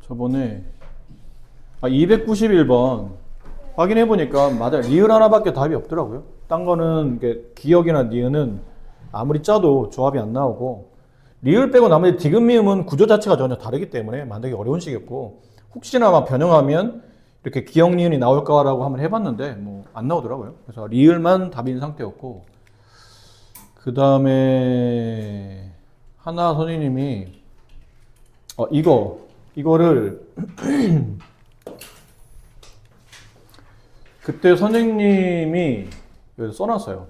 저번에 291번 확인해보니까 맞아요. 리을 하나밖에 답이 없더라고요. 딴 거는 기억이나 니은은 아무리 짜도 조합이 안 나오고, 리을 빼고 나머지 디귿 미음은 구조 자체가 전혀 다르기 때문에 만들기 어려운 시겠고, 혹시나 막 변형하면 이렇게 기억 니은이 나올까라고 한번 해봤는데 뭐 안 나오더라고요. 그래서 리을만 답인 상태였고, 그 다음에 하나 선생님이 이거를 그때 선생님이 여기서 써놨어요.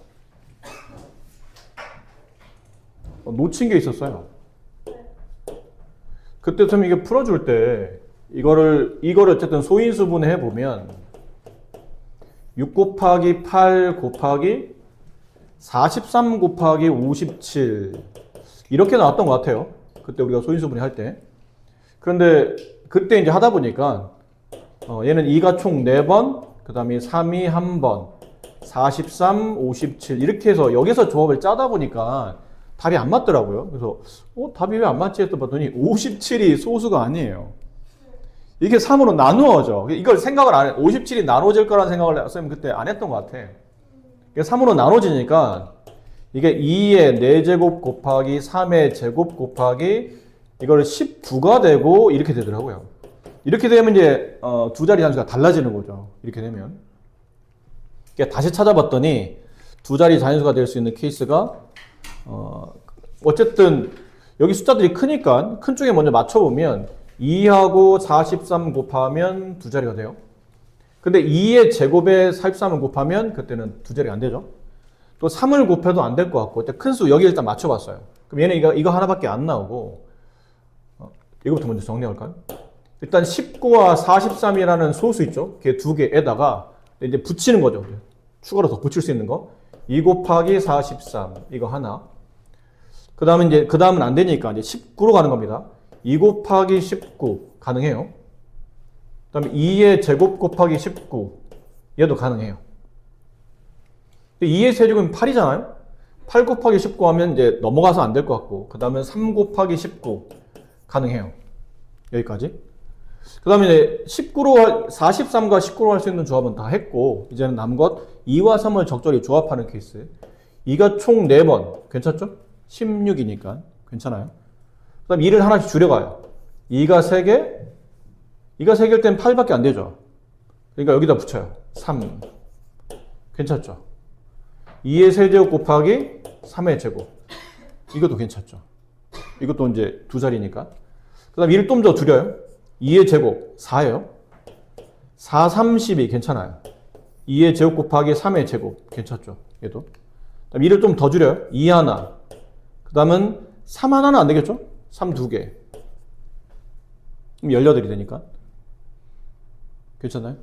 놓친 게 있었어요. 그때 선생님이 이게 풀어줄 때 이거를 어쨌든 소인수분해 해보면 6 곱하기 8 곱하기 43 곱하기 57 이렇게 나왔던 것 같아요. 그때 우리가 소인수분해 할 때. 그런데 그때 이제 하다 보니까 얘는 2가 총 4번, 그 다음에 3이 1번, 43, 57 이렇게 해서 여기서 조합을 짜다 보니까 답이 안 맞더라고요. 그래서 답이 왜 안 맞지 했더 봤더니 57이 소수가 아니에요. 이게 3으로 나누어져. 이걸 생각을 안 해. 57이 나눠질 거라는 생각을 선생님 그때 안 했던 것 같아. 이게 3으로 나눠지니까 이게 2의 4제곱 곱하기 3의 제곱 곱하기 이걸 19가 되고 이렇게 되더라고요. 이렇게 되면 이제 두 자리 잔수가 달라지는 거죠. 이렇게 되면. 그러니까 다시 찾아봤더니 두 자리 자연수가 될 수 있는 케이스가 어쨌든 여기 숫자들이 크니까 큰 쪽에 먼저 맞춰보면 2하고 43 곱하면 두 자리가 돼요. 근데 2의 제곱에 43을 곱하면 그때는 두 자리가 안 되죠. 또 3을 곱해도 안 될 것 같고 큰 수 여기 일단 맞춰봤어요. 그럼 얘는 이거 하나밖에 안 나오고 이거부터 먼저 정리할까요? 일단 19와 43이라는 소수 있죠. 걔 두 개에다가 이제 붙이는 거죠. 추가로 더 붙일 수 있는 거. 2 곱하기 43 이거 하나. 그 다음은 안 되니까 이제 19로 가는 겁니다. 2 곱하기 19 가능해요. 그 다음에 2의 제곱 곱하기 19 얘도 가능해요. 2의 세제곱은 8이잖아요. 8 곱하기 19 하면 이제 넘어가서 안 될 것 같고 그 다음에 3 곱하기 19 가능해요. 여기까지. 그 다음에 이제 43과 19로 할 수 있는 조합은 다 했고 이제는 남은 것 2와 3을 적절히 조합하는 케이스. 2가 총 4번 괜찮죠? 16이니까 괜찮아요. 그 다음 2를 하나씩 줄여가요. 2가 3개 2가 3개일 땐 8밖에 안 되죠. 그러니까 여기다 붙여요. 3 괜찮죠? 2의 세제곱 곱하기 3의 제곱 이것도 괜찮죠. 이것도 이제 두 자리니까. 그 다음 2를 좀 더 줄여요. 2의 제곱 4예요. 4, 32 괜찮아요. 2의 제곱 곱하기 3의 제곱 괜찮죠. 얘도. 그 다음 2를 좀 더 줄여요. 2 하나. 그 다음은 3 하나는 안 되겠죠? 3 2개. 그럼 18이 되니까. 괜찮나요?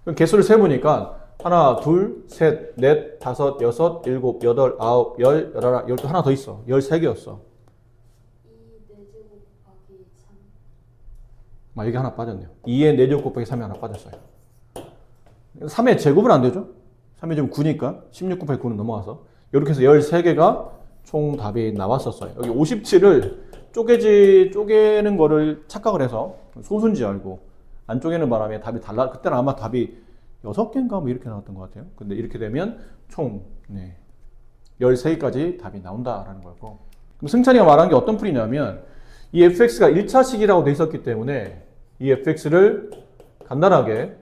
그럼 개수를 세보니까 하나, 둘, 셋, 넷, 다섯, 여섯, 일곱, 여덟, 아홉, 열, 열하나, 열두 하나 더 있어. 13개였어. 2 4제곱 곱하기 3. 여기 하나 빠졌네요. 2의 4제곱 곱하기 3이 하나 빠졌어요. 3의 제곱은 안 되죠? 3의 제곱 9니까 16 곱하기 9는 넘어가서 이렇게 해서 13개가 총 답이 나왔었어요. 여기 57을 쪼개는 거를 착각을 해서 소수인지 알고 안 쪼개는 바람에 답이 달라. 그때는 아마 답이 6개인가 뭐 이렇게 나왔던 것 같아요. 근데 이렇게 되면 총 13개까지 답이 나온다라는 거고. 그럼 승찬이가 말한 게 어떤 풀이냐면 이 fx가 1차식이라고 돼 있었기 때문에 이 fx를 간단하게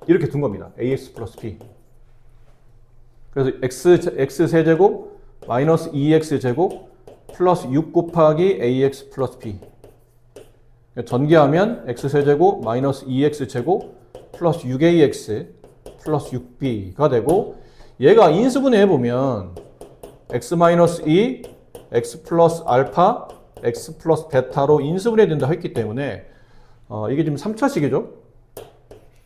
이렇게 둔 겁니다. ax 플러스 b. 그래서 x 세제곱 마이너스 2x 제곱 플러스 6 곱하기 ax 플러스 b. 전개하면 x 세제곱 마이너스 2x 제곱 플러스 6ax 플러스 6b가 되고 얘가 인수분해 해보면 x 마이너스 2 x 플러스 알파 x 플러스 베타로 인수분해 된다 했기 때문에 이게 지금 3차식이죠.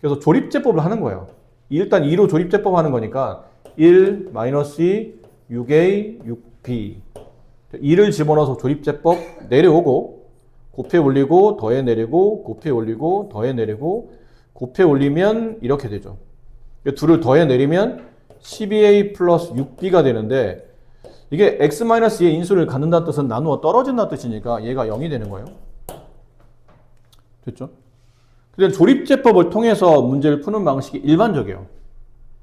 그래서 조립제법을 하는 거예요. 일단 2로 조립제법 하는 거니까 1 마이너스 2 6a 6b 2를 집어넣어서 조립제법 내려오고 곱해 올리고 더해 내리고 곱해 올리고 더해 내리고 곱해 올리면 이렇게 되죠. 둘을 더해 내리면 12a 플러스 6b가 되는데 이게 x-2의 인수를 갖는다는 뜻은 나누어 떨어진다는 뜻이니까 얘가 0이 되는 거예요. 됐죠? 근데 조립제법을 통해서 문제를 푸는 방식이 일반적이에요.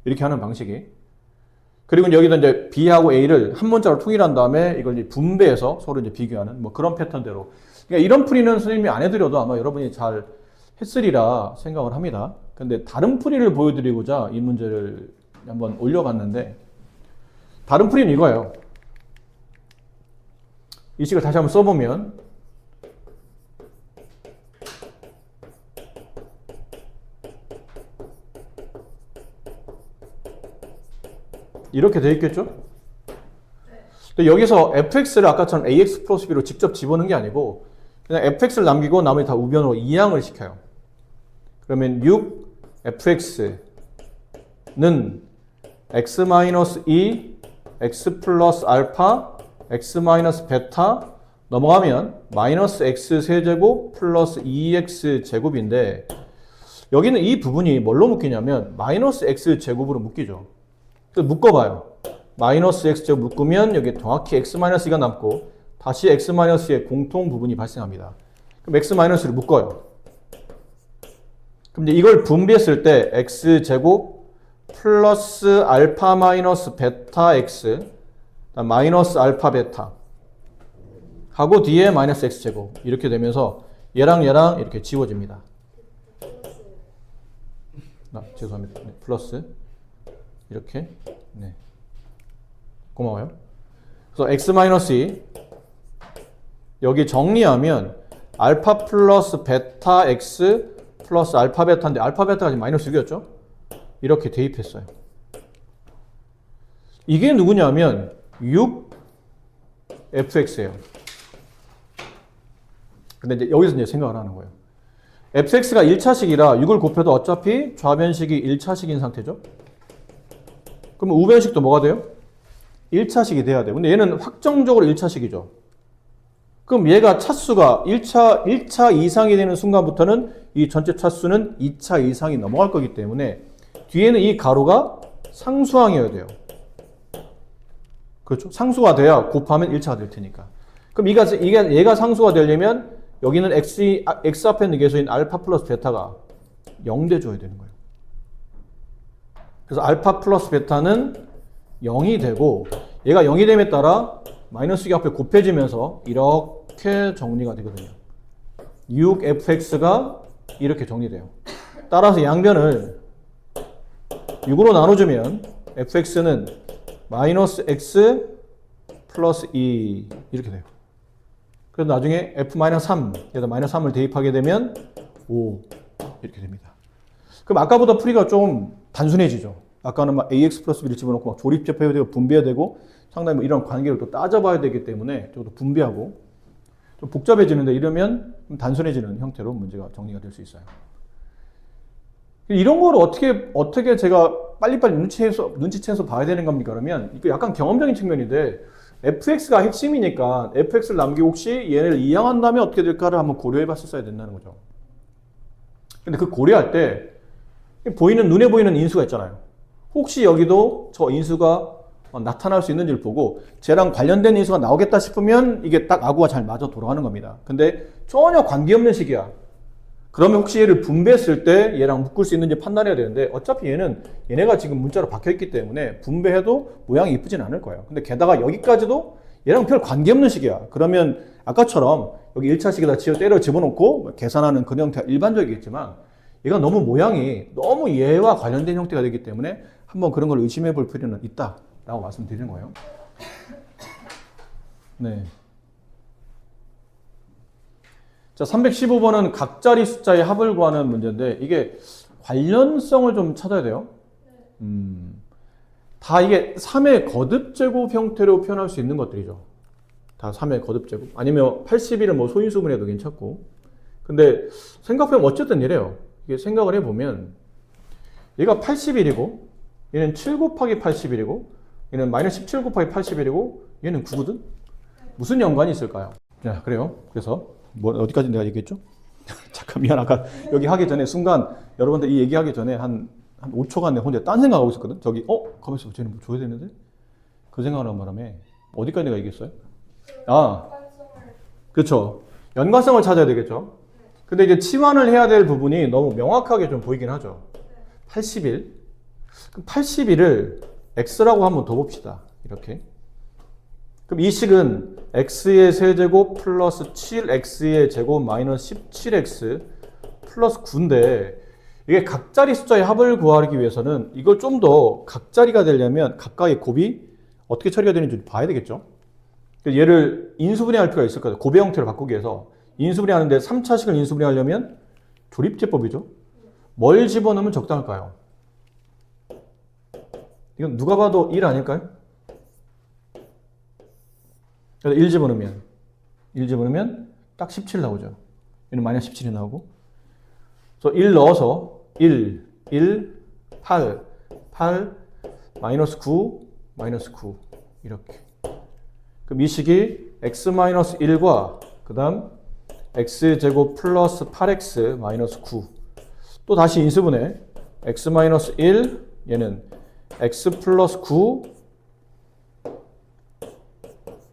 이렇게 하는 방식이. 그리고 여기다 이제 B하고 A를 한 문자로 통일한 다음에 이걸 이제 분배해서 서로 이제 비교하는 뭐 그런 패턴대로. 그러니까 이런 풀이는 선생님이 안 해드려도 아마 여러분이 잘 했으리라 생각을 합니다. 근데 다른 풀이를 보여드리고자 이 문제를 한번 올려봤는데, 다른 풀이는 이거예요. 이 식을 다시 한번 써보면 이렇게 돼 있겠죠? 근데 여기서 fx를 아까처럼 ax 플러스 b로 직접 집어넣는 게 아니고 그냥 fx를 남기고 나머지 다 우변으로 이항을 시켜요. 그러면 6fx는 x-2 x 플러스 알파 x 마이너스 베타 넘어가면 마이너스 x 세제곱 플러스 2x 제곱인데, 여기는 이 부분이 뭘로 묶이냐면 마이너스 x 제곱으로 묶이죠. 그래서 묶어봐요. 마이너스 x 제곱 묶으면 여기 정확히 x 마이너스 2가 남고 다시 x 마이너스의 공통 부분이 발생합니다. 그럼 x 마이너스를 묶어요. 그럼 이제 이걸 분비했을 때 x 제곱 플러스 알파 마이너스 베타 x 마이너스 알파 베타 하고 뒤에 마이너스 x 제곱 이렇게 되면서 얘랑 얘랑 이렇게 지워집니다. 죄송합니다. 네, 플러스 이렇게. 네. 고마워요. 그래서 x-2 여기 정리하면 알파 플러스 베타 x 플러스 알파 베타인데 알파 베타가 지금 마이너스 6이었죠? 이렇게 대입했어요. 이게 누구냐면 6fx예요. 근데 이제 여기서 이제 생각을 하는 거예요. fx가 1차식이라 6을 곱해도 어차피 좌변식이 1차식인 상태죠. 그럼 우변식도 뭐가 돼요? 1차식이 돼야 돼요. 근데 얘는 확정적으로 1차식이죠. 그럼 얘가 차수가 1차 이상이 되는 순간부터는 이 전체 차수는 2차 이상이 넘어갈 거기 때문에 뒤에는 이 가로가 상수항이어야 돼요. 그렇죠? 상수가 돼야 곱하면 1차가 될 테니까. 그럼 얘가 상수가 되려면 여기는 x 앞에 있는 계수인 알파 플러스 베타가 0 돼줘야 되는 거예요. 그래서 알파 플러스 베타는 0이 되고 얘가 0이 됨에 따라 마이너스 6 앞에 곱해지면서 이렇게 정리가 되거든요. 6fx가 이렇게 정리돼요. 따라서 양변을 6으로 나눠주면 fx는 마이너스 x 플러스 2 이렇게 돼요. 그래서 나중에 f-3 여기다 마이너스 3을 대입하게 되면 5 이렇게 됩니다. 그럼 아까보다 풀이가 좀 단순해지죠. 아까는 막 ax 플러스 b를 집어넣고 막 조립제표해야 되고 분배해야 되고 상당히 뭐 이런 관계를 또 따져봐야 되기 때문에 저도 분배하고 좀 복잡해지는데, 이러면 좀 단순해지는 형태로 문제가 정리가 될 수 있어요. 이런 걸 어떻게 제가 빨리빨리 눈치채서 봐야 되는 겁니까? 그러면 이거 약간 경험적인 측면인데 fx가 핵심이니까 fx를 남기고 혹시 얘네를 이항한 다음에 어떻게 될까를 한번 고려해 봤었어야 된다는 거죠. 근데 그 고려할 때 눈에 보이는 인수가 있잖아요. 혹시 여기도 저 인수가 나타날 수 있는지를 보고 쟤랑 관련된 인수가 나오겠다 싶으면 이게 딱 아구가 잘 맞아 돌아가는 겁니다. 근데 전혀 관계없는 식이야. 그러면 혹시 얘를 분배했을 때 얘랑 묶을 수 있는지 판단해야 되는데 어차피 얘네가 지금 문자로 박혀있기 때문에 분배해도 모양이 이쁘진 않을 거예요. 근데 게다가 여기까지도 얘랑 별 관계없는 식이야. 그러면 아까처럼 여기 1차식에다 때려 집어넣고 계산하는 그런 형태가 일반적이겠지만 얘가 너무 모양이 너무 얘와 관련된 형태가 되기 때문에 한번 그런 걸 의심해 볼 필요는 있다라고 말씀드리는 거예요. 네. 자, 315번은 각자리 숫자의 합을 구하는 문제인데 이게 관련성을 좀 찾아야 돼요. 다 이게 3의 거듭제곱 형태로 표현할 수 있는 것들이죠. 다 3의 거듭제곱. 아니면 81은 뭐 소인수분해도 괜찮고. 근데 생각해보면 어쨌든 이래요. 이게 생각을 해보면 얘가 81이고 얘는 7 곱하기 81이고 얘는 마이너스 17 곱하기 81이고 얘는 9거든? 무슨 연관이 있을까요? 자, 그래요. 그래서 어디까지 내가 얘기했죠? 잠깐 미안, 아까 여기 하기 전에 순간 여러분들 이 얘기하기 전에 한 5초간 내가 혼자 딴 생각하고 있었거든. 저기 가만있어, 쟤는 뭐 줘야 되는데? 그 생각을 한 바람에 어디까지 내가 얘기했어요? 아, 관성을 그렇죠. 연관성을 찾아야 되겠죠. 근데 이제 치환을 해야 될 부분이 너무 명확하게 좀 보이긴 하죠. 81. 그럼 81을 x라고 한번 더 봅시다. 이렇게. 그럼 이 식은 x의 세제곱 플러스 7x의 제곱 마이너스 17x 플러스 9인데 이게 각자리 숫자의 합을 구하기 위해서는 이걸 좀 더 각자리가 되려면 각각의 곱이 어떻게 처리가 되는지 봐야 되겠죠. 얘를 인수분해할 필요가 있을 거예요. 곱의 형태로 바꾸기 위해서. 인수분해하는데 3차식을 인수분해하려면 조립제법이죠. 뭘 집어넣으면 적당할까요? 이건 누가 봐도 1 아닐까요? 그래서 1 집어넣으면 딱 17 나오죠. 얘는 마이너스 17이 나오고. 그래서 1 넣어서 1, 8, 마이너스 9, 마이너스 9 이렇게. 그럼 이 식이 x-1과 그 다음 x제곱 플러스 8x 마이너스 9 또 다시 인수분해 x-1 얘는 x 플러스 9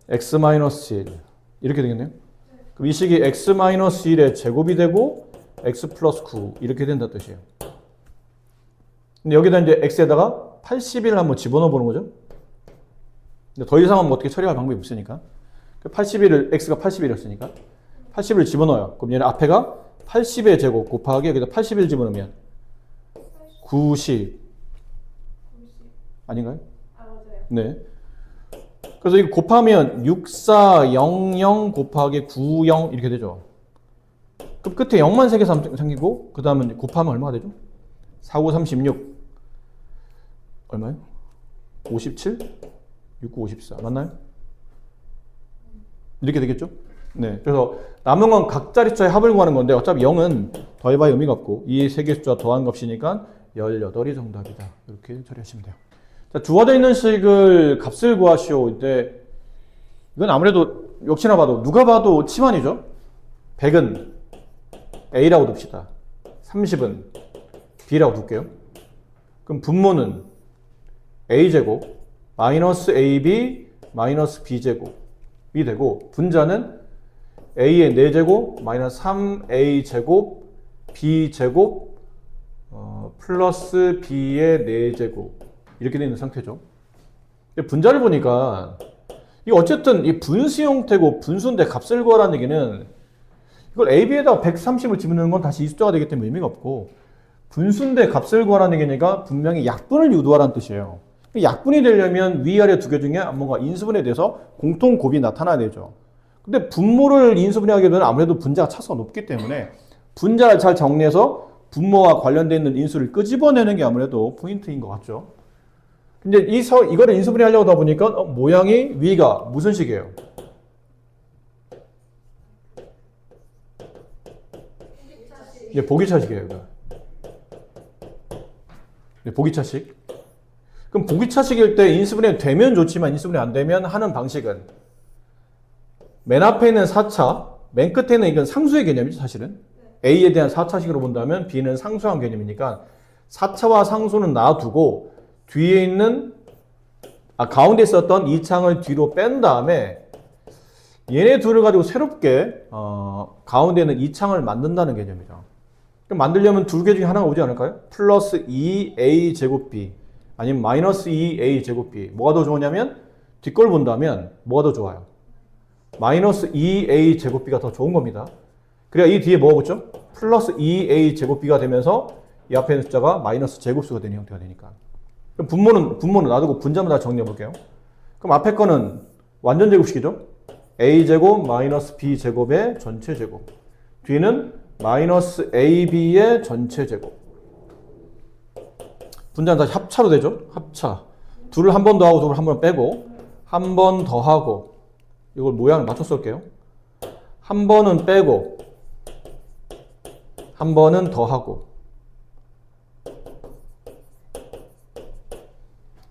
x-1 이렇게 되겠네요. 그럼 이 식이 x-1의 제곱이 되고 x 플러스 9 이렇게 된다 뜻이에요. 근데 여기다 이제 x에다가 80을 한번 집어넣어 보는 거죠. 근데 더 이상은 뭐 어떻게 처리할 방법이 없으니까 81을 x가 81이었으니까 80을 집어넣어요. 그럼 얘는 앞에가 80의 제곱 곱하기 여기다 81 집어넣으면 90 아닌가요? 아 맞아요. 네. 그래서 이거 곱하면 6400 곱하기 90 이렇게 되죠. 그럼 끝에 0만 3개 생기고 그 다음은 곱하면 얼마가 되죠? 49, 36 얼마요? 57? 69, 54 맞나요? 이렇게 되겠죠? 네. 그래서 남은 건 각자리 숫자의 합을 구하는 건데 어차피 0은 더해봐야 의미가 없고 이 세 개 숫자 더한 값이니까 18이 정답이다. 이렇게 처리하시면 돼요. 자, 주어져 있는 식을 값을 구하시오. 이때 이건 아무래도 역시나 봐도 누가 봐도 치환이죠. 100은 A라고 둡시다. 30은 B라고 둘게요. 그럼 분모는 A제곱 마이너스 AB 마이너스 B제곱이 되고 분자는 A의 4제곱 마이너스 3A제곱 B제곱 플러스 B의 4제곱 이렇게 되어 있는 상태죠. 분자를 보니까 이거 어쨌든 이 분수 형태고 분수인데 값을 구하라는 얘기는 이걸 AB에다가 130을 집어넣는 건 다시 이 숫자가 되기 때문에 의미가 없고 분수인데 값을 구하라는 얘기니까 분명히 약분을 유도하라는 뜻이에요. 약분이 되려면 위아래 두 개 중에 뭔가 인수분해에 대해서 공통 곱이 나타나야 되죠. 근데 분모를 인수분해하게 되면 아무래도 분자가 차수가 높기 때문에 분자를 잘 정리해서 분모와 관련되어 있는 인수를 끄집어내는 게 아무래도 포인트인 것 같죠. 근데 이거를 인수분해 하려고 하다 보니까 모양이 위가 무슨 식이에요? 예, 보기차식이에요. 이거. 네, 보기차식. 그럼 보기차식일 때 인수분해 되면 좋지만 인수분해 안 되면 하는 방식은 맨 앞에 있는 4차, 맨 끝에는 이건 상수의 개념이죠, 사실은. A에 대한 4차식으로 본다면 B는 상수한 개념이니까 4차와 상수는 놔두고 뒤에 있는 가운데 있었던 2창을 뒤로 뺀 다음에 얘네 둘을 가지고 새롭게 가운데 있는 2창을 만든다는 개념이죠. 그럼 만들려면 두 개 중에 하나가 오지 않을까요? 플러스 2A 제곱 B 아니면 마이너스 2A 제곱 B 뭐가 더 좋으냐면 뒷걸 본다면 뭐가 더 좋아요? 마이너스 2A 제곱 B가 더 좋은 겁니다. 그래야 이 뒤에 뭐가 붙죠? 플러스 2A 제곱 B가 되면서 이 앞에 있는 숫자가 마이너스 제곱수가 되는 형태가 되니까. 그럼 분모는 놔두고 분자만 다 정리해 볼게요. 그럼 앞에 거는 완전 제곱식이죠? A 제곱 마이너스 B 제곱의 전체 제곱. 뒤는 마이너스 AB의 전체 제곱. 분자는 다시 합차로 되죠? 합차. 둘을 한 번 더 하고 둘을 한 번 빼고 한 번 더 하고 이걸 모양을 맞춰 쏠게요. 한 번은 빼고 한 번은 더 하고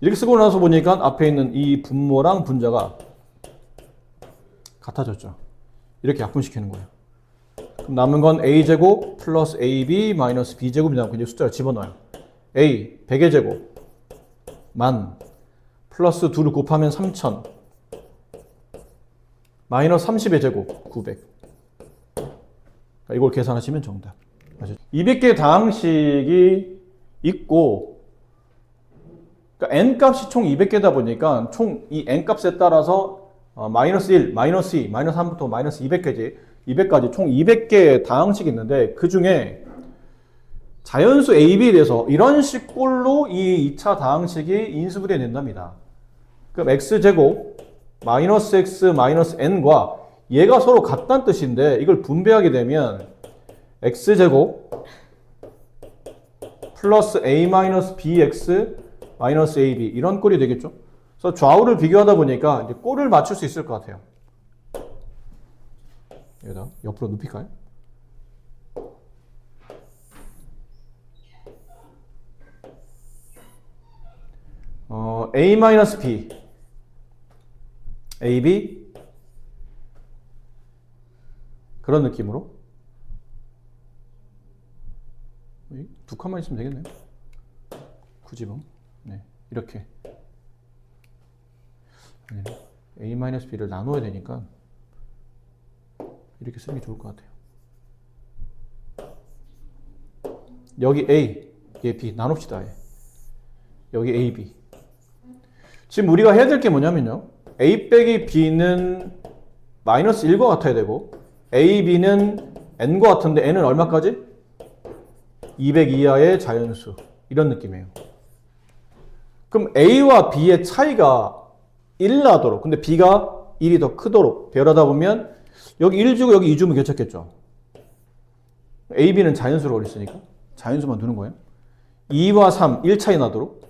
이렇게 쓰고 나서 보니까 앞에 있는 이 분모랑 분자가 같아졌죠. 이렇게 약분시키는 거예요. 그럼 남은 건 A제곱 플러스 AB 마이너스 B제곱이 남고 이제 숫자를 집어넣어요. A 100의 제곱 만 플러스 2를 곱하면 3000 마이너스 30의 제곱 900. 이걸 계산하시면 정답. 200개의 다항식이 있고, 그러니까 n값이 총 200개다 보니까 총 이 n값에 따라서 마이너스 1, 마이너스 2, 마이너스 3부터 마이너스 200까지 총 200개의 다항식이 있는데 그 중에 자연수 AB에 대해서 이런 식꼴로 이 2차 다항식이 인수분해 된답니다. 그럼 x제곱 마이너스 x 마이너스 n과 얘가 서로 같다는 뜻인데 이걸 분배하게 되면 x제곱 플러스 a 마이너스 bx 마이너스 ab 이런 꼴이 되겠죠. 그래서 좌우를 비교하다 보니까 이제 꼴을 맞출 수 있을 것 같아요. 여기다 옆으로 눕힐까요? a 마이너스 b ab 그런 느낌으로 두 칸만 있으면 되겠네요. 굳이 뭐 네, 이렇게 a-b를 나눠야 되니까 이렇게 쓰는 게 좋을 것 같아요. 여기 a, 얘 b 나눕시다. 여기 a, b. 지금 우리가 해야 될 게 뭐냐면요, a 빼기 b는 마이너스 1과 같아야 되고 a, b는 n과 같은데 n은 얼마까지? 200 이하의 자연수. 이런 느낌이에요. 그럼 a와 b의 차이가 1 나도록, 근데 b가 1이 더 크도록 배열하다 보면 여기 1 주고 여기 2 주면 괜찮겠죠. a, b는 자연수로 올렸으니까 자연수만 두는 거예요. 2와 3, 1 차이 나도록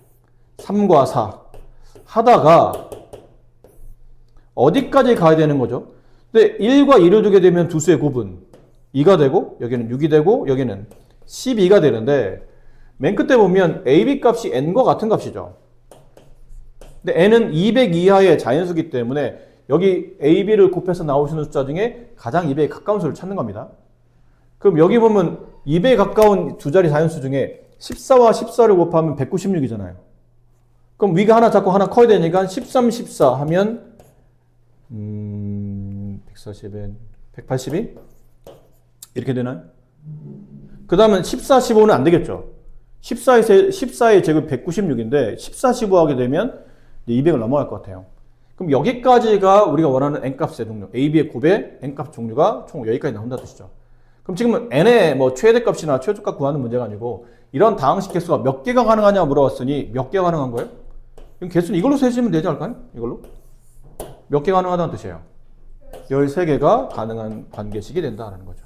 3과 4 하다가 어디까지 가야 되는 거죠? 근데 1과 2를 두게 되면 두 수의 곱은 2가 되고 여기는 6이 되고 여기는 12가 되는데 맨 끝에 보면 AB 값이 n과 같은 값이죠. 근데 n은 200 이하의 자연수기 때문에 여기 AB를 곱해서 나오시는 숫자 중에 가장 200에 가까운 수를 찾는 겁니다. 그럼 여기 보면 200에 가까운 두 자리 자연수 중에 14와 14를 곱하면 196이잖아요. 그럼 위가 하나 작고 하나 커야 되니까 13, 14 하면 140엔 182? 이렇게 되나요? 그 다음은 14, 15는 안 되겠죠. 14의 제곱 196인데 14, 15 하게 되면 200을 넘어갈 것 같아요. 그럼 여기까지가 우리가 원하는 n값의 종류, AB의 곱의 n값 종류가 총 여기까지 나온다는 뜻이죠. 그럼 지금은 n의 뭐 최대값이나 최저값 구하는 문제가 아니고 이런 다항식 개수가 몇 개가 가능하냐 물어봤으니 몇 개가 가능한 거예요? 그럼 개수는 이걸로 세시면 되지 않을까요? 이걸로? 몇 개 가능하다는 뜻이에요? 13개가 가능한 관계식이 된다는 거죠.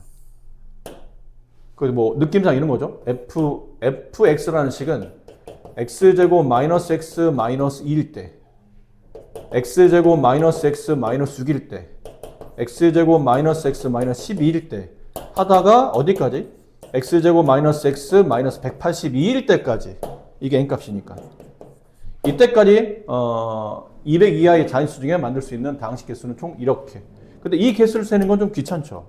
그 뭐 느낌상 이런 거죠. fx라는 식은 x제곱 마이너스 x 마이너스 2일 때, x제곱 마이너스 x 마이너스 6일 때, x제곱 마이너스 x 마이너스 12일 때 하다가 어디까지? x제곱 마이너스 x 마이너스 182일 때까지. 이게 n값이니까. 이때까지 200 이하의 자연수 중에 만들 수 있는 다항식 개수는 총 이렇게. 근데 이 개수를 세는 건 좀 귀찮죠.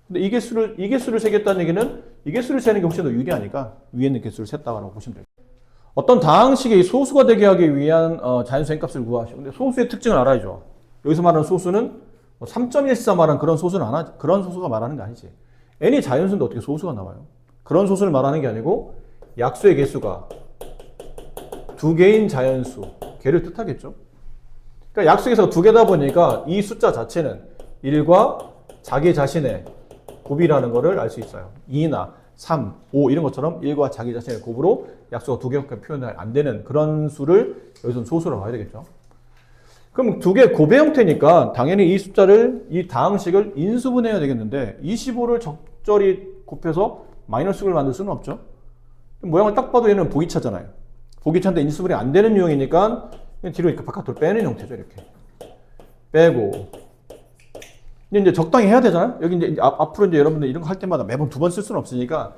근데 이 개수를 세겠다는 얘기는 이 개수를 세는 게 훨씬 더 유리하니까 위에 있는 개수를 셌다고 보시면 돼요. 어떤 다항식이 소수가 되게 하기 위한 자연수 n값을 구하시오. 근데 소수의 특징을 알아야죠. 여기서 말하는 소수는 3.14 말하는 그런 소수는 그런 소수가 말하는 게 아니지. n이 자연수인데 어떻게 소수가 나와요? 그런 소수를 말하는 게 아니고 약수의 개수가 두 개인 자연수, 걔를 뜻하겠죠. 그러니까 약수의 개수가 두 개다 보니까 이 숫자 자체는 1과 자기 자신의 곱이라는 거를 알 수 있어요. 2나 3, 5 이런 것처럼 1과 자기 자신의 곱으로 약수가 두 개밖에 표현이 안 되는 그런 수를 여기서는 소수라고 봐야 되겠죠. 그럼 두 개 곱의 형태니까 당연히 이 숫자를, 이 다항식을 인수분해해야 되겠는데 25를 적절히 곱해서 마이너스 6을 만들 수는 없죠. 모양을 딱 봐도 얘는 보기차잖아요. 보기차인데 인수분해 안 되는 유형이니까 뒤로 이렇게 바깥으로 빼는 형태죠. 이렇게 빼고 이제 적당히 해야 되잖아요. 여기 이제 앞으로 이제 여러분들 이런 거 할 때마다 매번 두 번 쓸 수는 없으니까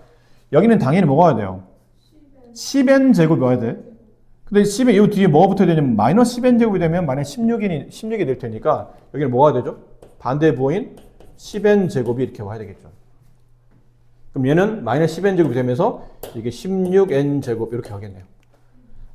여기는 당연히 뭐가 와야 돼요? 10n 제곱이 와야 돼. 근데 10n 이 뒤에 뭐가 붙어야 되냐면 마이너스 10n 제곱이 되면 만약 16이 될 테니까 여기는 뭐가 되죠? 반대 부호인 10n 제곱이 이렇게 와야 되겠죠. 그럼 얘는 마이너스 10n 제곱이 되면서 이게 16n 제곱 이렇게 가겠네요.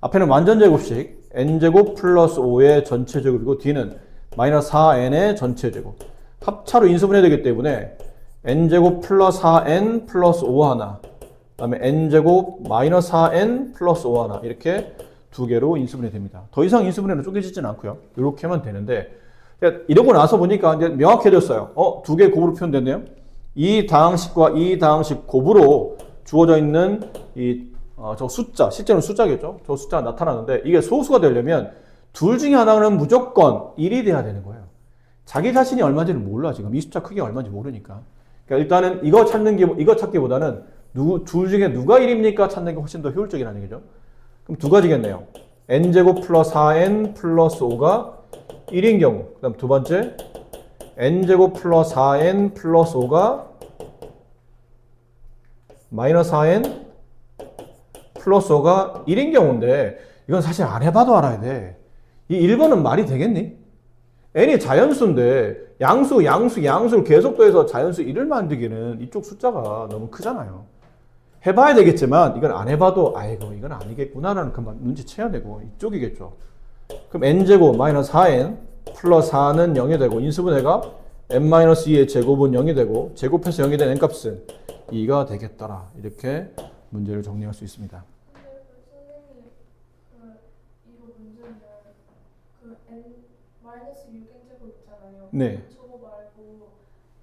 앞에는 완전 제곱식 n 제곱 플러스 5의 전체 제곱이고 뒤는 마이너스 4n의 전체 제곱. 합차로 인수분해 되기 때문에 n제곱 플러스 4n 플러스 5 하나, 그 다음에 n제곱 마이너스 4n 플러스 5 하나, 이렇게 두 개로 인수분해 됩니다. 더 이상 인수분해는 쪼개지진 않고요. 이렇게 하면 되는데, 이러고 나서 보니까 이제 명확해졌어요. 두 개 곱으로 표현됐네요. 이 다항식과 이 다항식 곱으로 주어져 있는 저 숫자, 실제로는 숫자겠죠? 저 숫자가 나타나는데, 이게 소수가 되려면 둘 중에 하나는 무조건 1이 돼야 되는 거예요. 자기 자신이 얼마인지를 몰라, 지금. 이 숫자 크기가 얼마인지 모르니까. 그러니까 일단은 이거 찾기보다는 둘 중에 누가 1입니까? 찾는 게 훨씬 더 효율적이라는 얘기죠. 그럼 두 가지겠네요. n제곱 플러스 4n 플러스 5가 1인 경우. 그 다음 두 번째, n제곱 플러스 4n 플러스 5가 마이너스 4n 플러스 5가 1인 경우인데, 이건 사실 안 해봐도 알아야 돼. 이 1번은 말이 되겠니? n이 자연수인데 양수를 계속 더해서 자연수 1을 만들기는 이쪽 숫자가 너무 크잖아요. 해봐야 되겠지만 이건 안 해봐도 아이고 이건 아니겠구나라는 그만 눈치채야 되고 이쪽이겠죠. 그럼 n제곱 마이너스 4n 플러스 4는 0이 되고 인수분해가 n-2의 제곱은 0이 되고 제곱해서 0이 된 n값은 2가 되겠더라. 이렇게 문제를 정리할 수 있습니다. 마이너스 6n제곱 있잖아요. 네. 저거 말고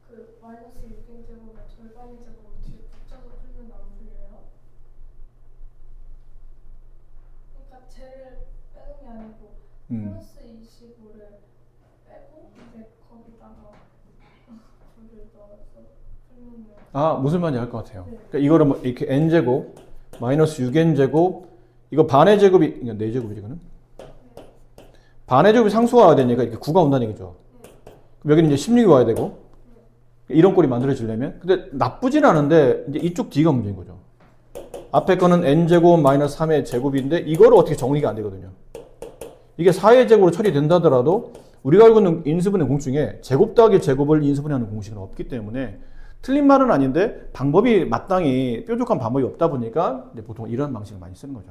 그 마이너스 6n제곱의 절반의 제곱을 뒤에 붙여서 풀면 안 풀려요? 그러니까 쟤를 빼는 게 아니고 플러스 25를 빼고 이제 거기다가 불을 넣어서 풀면 무슨 말인지 알 것 같아요. 네. 그러니까 이거를 뭐 이렇게 n제곱 마이너스 6n제곱 이거 반의 제곱이 이거 4제곱이지 이거는? 반의 제곱이 상수가 와야 되니까 이렇게 9가 온다는 얘기죠. 그럼 여기는 이제 16이 와야 되고 이런 꼴이 만들어지려면 근데 나쁘진 않은데 이제 이쪽 D가 문제인 거죠. 앞에 거는 n제곱 마이너스 3의 제곱인데 이거를 어떻게 정리가 안 되거든요. 이게 4의 제곱으로 처리된다더라도 우리가 알고 있는 인수분해 공식 중에 제곱 더하기 제곱을 인수분해하는 공식은 없기 때문에 틀린 말은 아닌데 방법이 마땅히 뾰족한 방법이 없다 보니까 이제 보통 이런 방식을 많이 쓰는 거죠.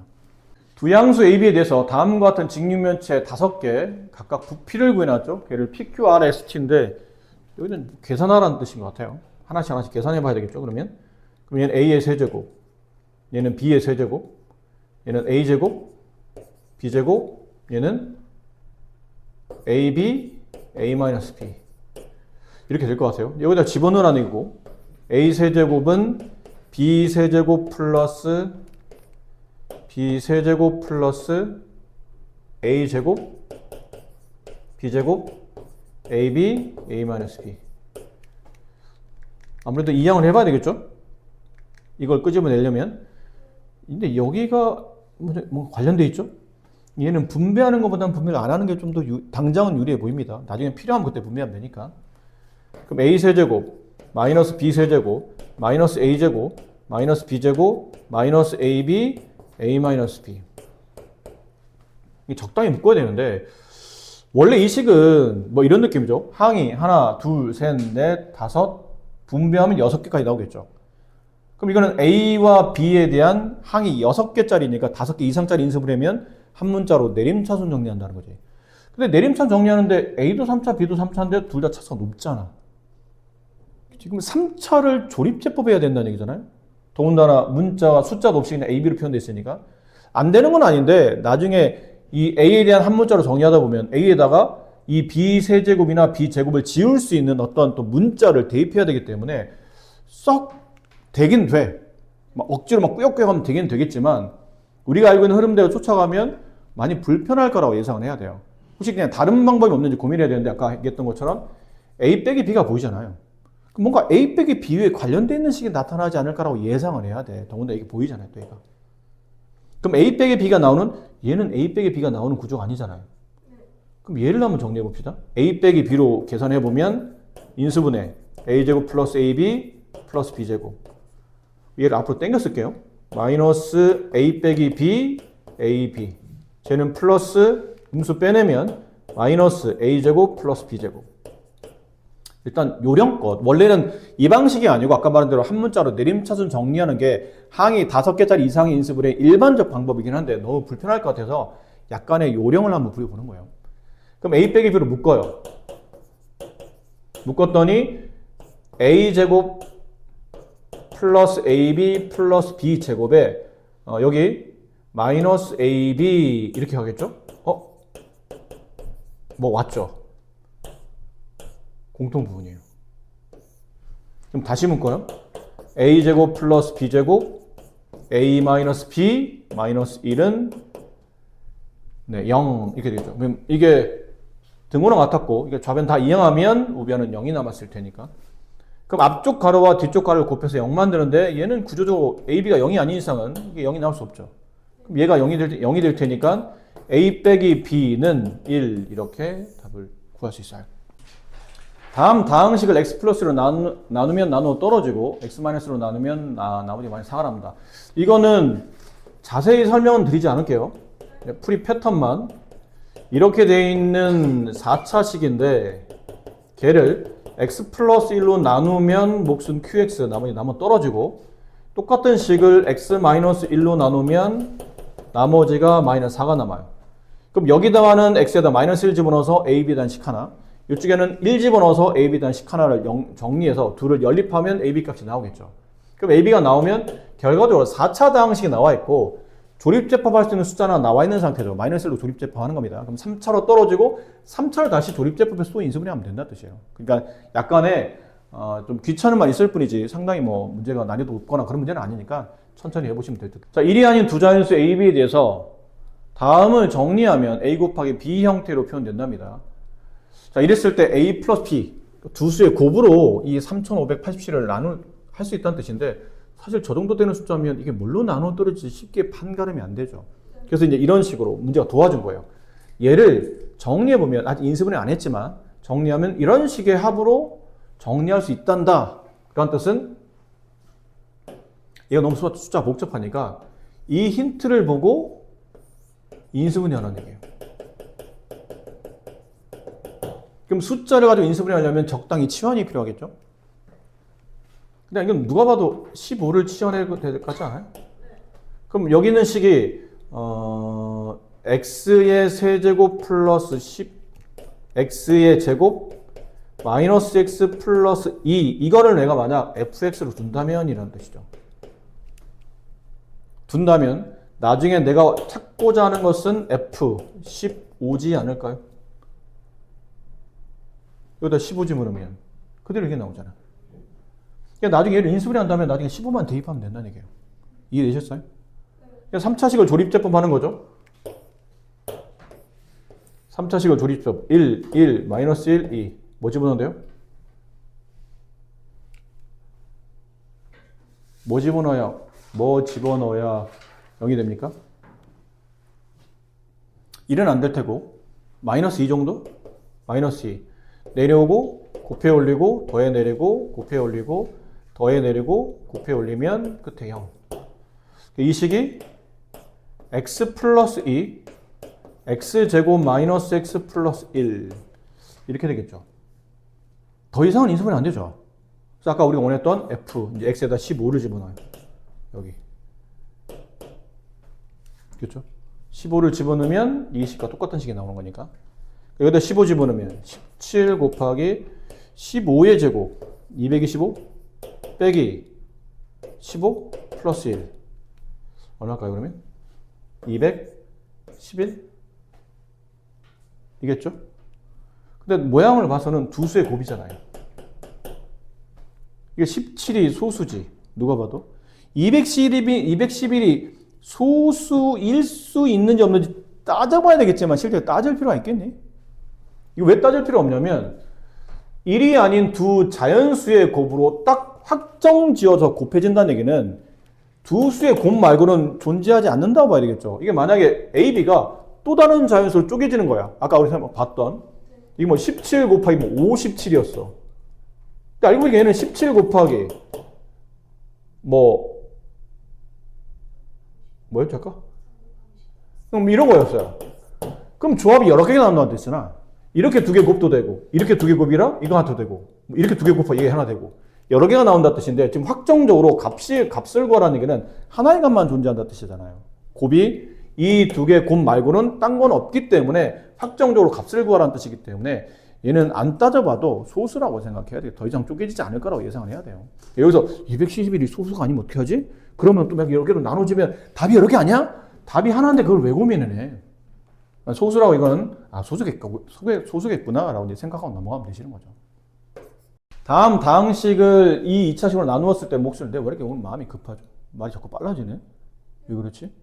두 양수 AB에 대해서 다음과 같은 직육면체 5개 각각 부피를 구해놨죠. 걔를 PQRST인데 여기는 계산하라는 뜻인 것 같아요. 하나씩 계산해 봐야 되겠죠. 그럼 얘는 A의 세제곱, 얘는 B의 세제곱, 얘는 A제곱, B제곱, 얘는 AB, A-B 이렇게 될 것 같아요. 여기다 집어넣으라는 얘기고 A 세제곱은 B 세제곱 플러스 B 세제곱 플러스 A 제곱 B 제곱 AB A-B 아무래도 이 양을 해봐야 되겠죠? 이걸 끄집어내려면 근데 여기가 뭐 관련돼 있죠? 얘는 분배하는 것보다는 분배를 안 하는 게 좀 더 당장은 유리해 보입니다. 나중에 필요하면 그때 분배하면 되니까. 그럼 A 세제곱 마이너스 B 세제곱 마이너스 A 제곱 마이너스 B 제곱 마이너스 AB A-B 이게 적당히 묶어야 되는데 원래 이 식은 뭐 이런 느낌이죠. 항이 하나, 둘, 셋, 넷, 다섯 분배하면 6개까지 나오겠죠. 그럼 이거는 A와 B에 대한 항이 6개짜리니까 5개 이상짜리 인수분해면 한 문자로 내림차순 정리한다는 거지. 근데 내림차순 정리하는데 A도 3차, B도 3차인데 둘 다 차수가 높잖아. 지금 3차를 조립제법 해야 된다는 얘기잖아요. 더군다나 문자가 숫자도 없이 그냥 A, B로 표현되어 있으니까 안 되는 건 아닌데 나중에 이 A에 대한 한 문자로 정리하다 보면 A에다가 이 B 세제곱이나 B 제곱을 지울 수 있는 어떤 또 문자를 대입해야 되기 때문에 썩 되긴 돼. 막 억지로 막 꾸역꾸역 하면 되긴 되겠지만 우리가 알고 있는 흐름대로 쫓아가면 많이 불편할 거라고 예상을 해야 돼요. 혹시 그냥 다른 방법이 없는지 고민해야 되는데 아까 얘기했던 것처럼 A 빼기 B가 보이잖아요. 뭔가 A 빼기 B에 관련되어 있는 식이 나타나지 않을까라고 예상을 해야 돼. 더군다나 이게 보이잖아요, 또 얘가. 그럼 A 빼기 B가 나오는, 얘는 A 빼기 B가 나오는 구조가 아니잖아요. 그럼 얘를 한번 정리해 봅시다. A 빼기 B로 계산해 보면 인수분해 A제곱 플러스 AB 플러스 B제곱. 얘를 앞으로 당겨 쓸게요. 마이너스 A 빼기 B, AB. 쟤는 플러스 음수 빼내면 마이너스 A제곱 플러스 B제곱. 일단 요령껏 원래는 이 방식이 아니고 아까 말한 대로 한 문자로 내림차순 정리하는 게 항이 5개짜리 이상의 인수분해의 일반적 방법이긴 한데 너무 불편할 것 같아서 약간의 요령을 한번 부려보는 거예요. 그럼 A 빼기 B로 묶어요. 묶었더니 a제곱 플러스 ab 플러스 b제곱에 여기 마이너스 ab 이렇게 가겠죠? 뭐 왔죠? 공통 부분이에요. 그럼 다시 묶어요. a제곱 플러스 b제곱 a 마이너스 b 마이너스 1은 네, 0 이렇게 되겠죠. 그럼 이게 등호랑 같았고 이게 좌변 다 이항하면 우변은 0이 남았을 테니까. 그럼 앞쪽 가로와 뒤쪽 가로를 곱해서 0 만드는데 얘는 구조적으로 AB가 0이 아닌 이상은 이게 0이 나올 수 없죠. 그럼 얘가 0이 될 테니까 A 빼기 B는 1 이렇게 답을 구할 수 있어요. 다음 다항식을 x 플러스로 나누면 나누어 떨어지고 x 마이너스로 나누면 나머지 마이너스 4가 납니다. 이거는 자세히 설명은 드리지 않을게요. 풀이 패턴만 이렇게 되어 있는 4차식인데 걔를 x 플러스 1로 나누면 몫은 qx 나머지 남은 떨어지고 똑같은 식을 x 마이너스 1로 나누면 나머지가 마이너스 4가 남아요. 그럼 여기다가는 x에다 마이너스 1 집어넣어서 ab 단식 하나 이쪽에는 1 집어넣어서 ab 단식 하나를 정리해서 둘을 연립하면 ab 값이 나오겠죠. 그럼 ab가 나오면 결과적으로 4차 다항식이 나와 있고 조립제법할 수 있는 숫자가 나와 있는 상태죠. 마이너스 1로 조립제법하는 겁니다. 그럼 3차로 떨어지고 3차를 다시 조립제법해서 또 인수분해 하면 된다는 뜻이에요. 그러니까 약간의 좀 귀찮은 말 있을 뿐이지 상당히 뭐 문제가 난이도 높거나 그런 문제는 아니니까 천천히 해보시면 될 듯. 자, 1이 아닌 두 자연수 A, B에 대해서 다음을 정리하면 A 곱하기 B 형태로 표현된답니다. 자, 이랬을 때 A 플러스 B 두 수의 곱으로 이 3587을 할 수 있다는 뜻인데 사실 저 정도 되는 숫자면 이게 뭘로 나눠 떨어지지 쉽게 판가름이 안 되죠. 그래서 이제 이런 식으로 문제가 도와준 거예요. 얘를 정리해보면, 아직 인수분해 안 했지만, 정리하면 이런 식의 합으로 정리할 수 있단다. 그런 뜻은, 얘가 너무 숫자 복잡하니까, 이 힌트를 보고 인수분해 하라는 얘기예요. 그럼 숫자를 가지고 인수분해 하려면 적당히 치환이 필요하겠죠? 근데 이건 누가 봐도 15를 치환해도 될 것 같지 않아요? 그럼 여기 있는 식이 x의 세제곱 플러스 10 x의 제곱 마이너스 x 플러스 2 이거를 내가 만약 fx로 둔다면 이라는 뜻이죠. 둔다면 나중에 내가 찾고자 하는 것은 f15지 않을까요? 여기다 15 집어넣으면 그대로 이게 나오잖아. 그러니까 나중에 얘를 인수분해 한다면 나중에 15만 대입하면 된다는 얘기예요. 이해되셨어요? 3차식을 조립제법 하는 거죠. 3차식을 조립제법 1, 1, 마이너스 1, 2 뭐 집어넣는데요? 뭐 집어넣어야 0이 됩니까? 1은 안 될 테고 마이너스 2 정도? 마이너스 2 내려오고 곱해 올리고 더해 내리고 곱해 올리고 더해 내리고 곱해 올리면 끝에 0. 이 식이 x 플러스 2 x제곱 마이너스 x 플러스 1 이렇게 되겠죠. 더 이상은 인수분해 안 되죠. 그래서 아까 우리가 원했던 f 이제 x에다 15를 집어넣어요. 여기 그렇죠? 15를 집어넣으면 이 식과 똑같은 식이 나오는 거니까 여기다 15 집어넣으면 17 곱하기 15의 제곱 225 빼기 15 플러스 1 얼마일까요 그러면? 211 이겠죠? 근데 모양을 봐서는 두 수의 곱이잖아요. 이게 17이 소수지 누가 봐도 211이 소수일 수 있는지 없는지 따져봐야 되겠지만 실제 따질 필요가 있겠니? 이거 왜 따질 필요 없냐면 1이 아닌 두 자연수의 곱으로 딱 확정 지어서 곱해진다는 얘기는 두 수의 곱 말고는 존재하지 않는다고 봐야 되겠죠. 이게 만약에 AB가 또 다른 자연수로 쪼개지는 거야. 아까 우리 봤던 이게 뭐 17 곱하기 뭐 57이었어. 근데 알고 보니까 얘는 17 곱하기 뭐였지 아까? 그럼 이런 거였어요. 그럼 조합이 여러 개가 나온다는 뜻이잖아. 이렇게 두 개 곱도 되고 이렇게 두 개 곱이랑 이거 하나 더 되고 이렇게 두 개 곱하기 이게 하나 되고 여러 개가 나온다는 뜻인데 지금 확정적으로 값을 구하라는 얘기는 하나의 값만 존재한다는 뜻이잖아요. 곱이 이 두 개 곱 말고는 딴 건 없기 때문에 확정적으로 값을 구하라는 뜻이기 때문에 얘는 안 따져봐도 소수라고 생각해야 돼요. 더 이상 쪼개지지 않을 거라고 예상을 해야 돼요. 여기서 271이 소수가 아니면 어떻게 하지? 그러면 또 몇 개로 나눠지면 답이 여러 개 아니야? 답이 하나인데 그걸 왜 고민을 해? 소수라고 이거는 소수겠구나 라고 이제 생각하고 넘어가면 되시는 거죠. 다음 다항식을 이 2차식으로 나누었을 때 몫을 내가 왜 이렇게 오늘 마음이 급하죠? 말이 자꾸 빨라지네? 왜 그렇지?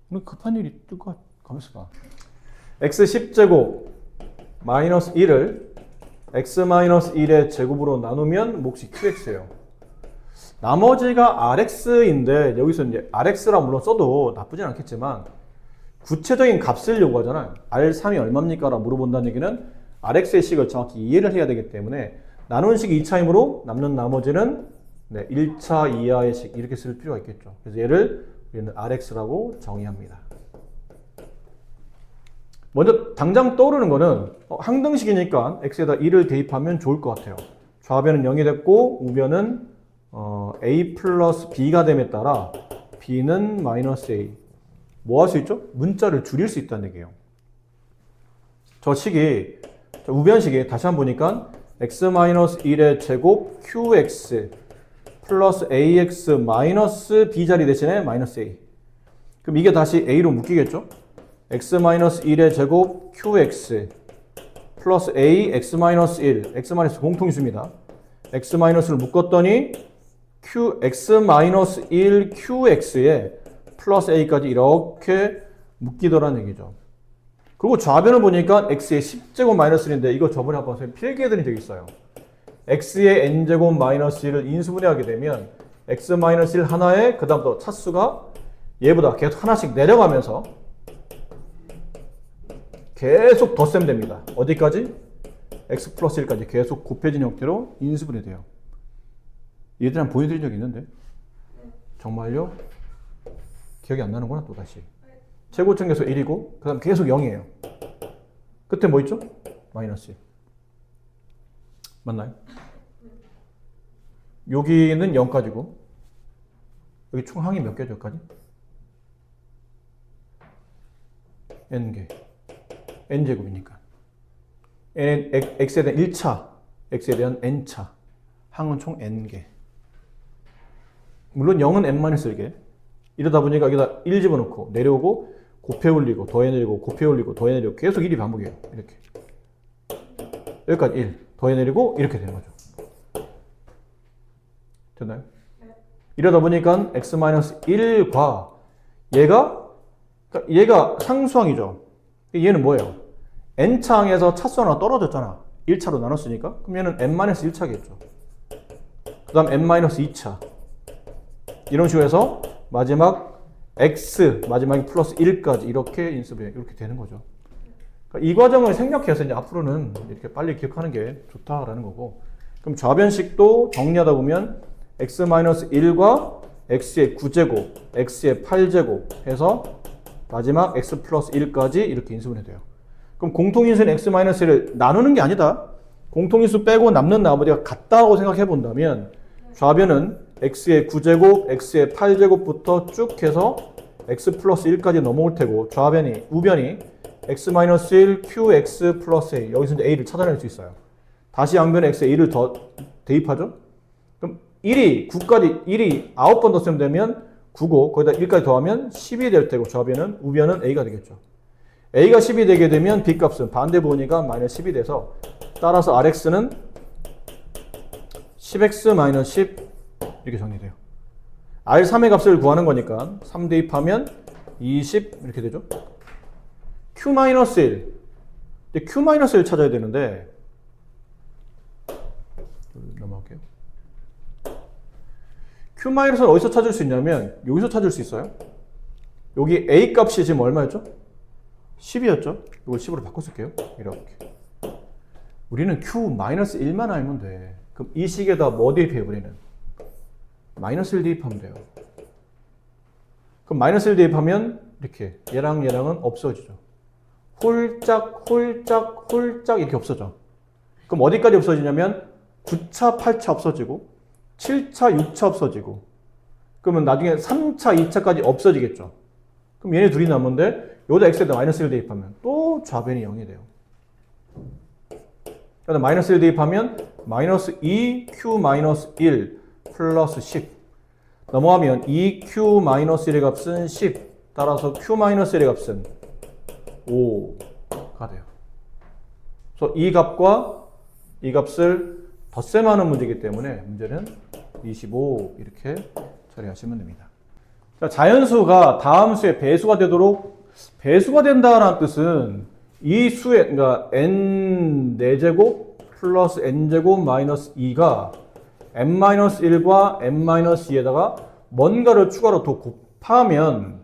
오늘 급한 일이 뜰 것 가면서 봐. x 10제곱 마이너스 1을 x 마이너스 1의 제곱으로 나누면 몫이 qx예요. 나머지가 rx인데 여기서 이제 rx라 물론 써도 나쁘진 않겠지만 구체적인 값을 요구하잖아요. R3이 얼마입니까? 라고 물어본다는 얘기는 rx의 식을 정확히 이해를 해야 되기 때문에 나누는 식이 2차이므로 남는 나머지는 1차 이하의 식 이렇게 쓸 필요가 있겠죠. 그래서 얘를 우리는 rx라고 정의합니다. 먼저 당장 떠오르는 거는 항등식이니까 x에다 1을 대입하면 좋을 것 같아요. 좌변은 0이 됐고 우변은 a 플러스 b가 됨에 따라 b는 마이너스 a. 뭐 할 수 있죠? 문자를 줄일 수 있다는 얘기예요. 저 식이 우변식이 다시 한번 보니까 x-1의 제곱 qx 플러스 ax 마이너스 b 자리 대신에 마이너스 a. 그럼 이게 다시 a로 묶이겠죠? x-1의 제곱 qx 플러스 a x-1 x- 공통인수입니다. x-를 묶었더니 x-1 qx에 플러스 a까지 이렇게 묶이더라는 얘기죠. 그리고 좌변을 보니까 x의 10제곱 마이너스 1인데 이거 저번에 한번 필기해드린 적이 있어요. x의 n제곱 마이너스 1을 인수분해하게 되면 x 마이너스 1 하나에 그 다음부터 차수가 얘보다 계속 하나씩 내려가면서 계속 덧셈 됩니다. 어디까지? x 플러스 1까지 계속 곱해진 형태로 인수분해돼요. 얘들 한번 보여드린 적이 있는데 정말요? 기억이 안 나는구나 또다시. 최고층에서 1이고 그 다음 계속 0이에요. 끝에 뭐 있죠? 마이너스 1. 맞나요? 여기는 0까지고 여기 총 항이 몇 개죠? 여기까지? n개. n제곱이니까 x에 대한 1차, x에 대한 n차 항은 총 n개. 물론 0은 n-1개. 이러다 보니까 여기다 1 집어넣고 내려오고 곱해 올리고 더해 내리고 곱해 올리고 더해 내리고 계속 1이 반복이에요. 이렇게 여기까지 1 더해 내리고 이렇게 되는 거죠. 됐나요? 네. 이러다 보니까 x-1과 얘가 상수항이죠. 얘는 뭐예요? n차항에서 차수 하나 떨어졌잖아. 1차로 나눴으니까. 그럼 얘는 n-1차겠죠. 그 다음 n-2차. 이런 식으로 해서 마지막 x, 마지막에 플러스 1까지 이렇게 인수분해, 이렇게 되는 거죠. 그러니까 이 과정을 생략해서 이제 앞으로는 이렇게 빨리 기억하는 게 좋다라는 거고. 그럼 좌변식도 정리하다 보면 x-1과 x의 9제곱, x의 8제곱 해서 마지막 x 플러스 1까지 이렇게 인수분해 돼요. 그럼 공통인수인 x-1을 나누는 게 아니다. 공통인수 빼고 남는 나머지가 같다고 생각해 본다면 좌변은 x의 9제곱, x의 8제곱부터 쭉 해서 x 플러스 1까지 넘어올 테고 우변이 x-1 qx 플러스 a. 여기서 이제 a를 찾아낼 수 있어요. 다시 양변에 x에 1을 더 대입하죠. 그럼 1이 9번 더 쓰면 되면 9고 거기다 1까지 더하면 10이 될 테고 우변은 a가 되겠죠. a가 10이 되게 되면 b값은 반대 부분이가 마이너스 10이 돼서 따라서 rx는 10x 10 이렇게 정리돼요. R3의 값을 구하는 거니까 3 대입하면 20 이렇게 되죠. Q-1 Q-1 찾아야 되는데 넘어갈게요. Q-는 어디서 찾을 수 있냐면 여기서 찾을 수 있어요. 여기 A 값이 지금 얼마였죠? 10이었죠? 이걸 10으로 바꿔 쓸게요. 이렇게. 우리는 Q-1만 알면 돼. 그럼 이 식에다 뭐 대입해요, 우리는? 마이너스 1 대입하면 돼요. 그럼 마이너스 1 대입하면 이렇게 얘랑은 없어지죠. 홀짝 이렇게 없어져. 그럼 어디까지 없어지냐면 9차, 8차 없어지고 7차, 6차 없어지고 그러면 나중에 3차, 2차까지 없어지겠죠. 그럼 얘네 둘이 남은데 여기다 x에다 마이너스 1 대입하면 또 좌변이 0이 돼요. 그다음 마이너스 1 대입하면 마이너스 2q 마이너스 1 플러스 10 넘어가면 2q 마이너스 1의 값은 10 따라서 q 마이너스 1의 값은 5가 돼요. 그래서 이 값과 이 값을 덧셈하는 문제이기 때문에 문제는 25 이렇게 처리하시면 됩니다. 자, 자연수가 다음 수의 배수가 되도록 배수가 된다는 뜻은 이 수의 그러니까 n 4제곱 플러스 n제곱 마이너스 2가 n-1과 n-2에다가 뭔가를 추가로 더 곱하면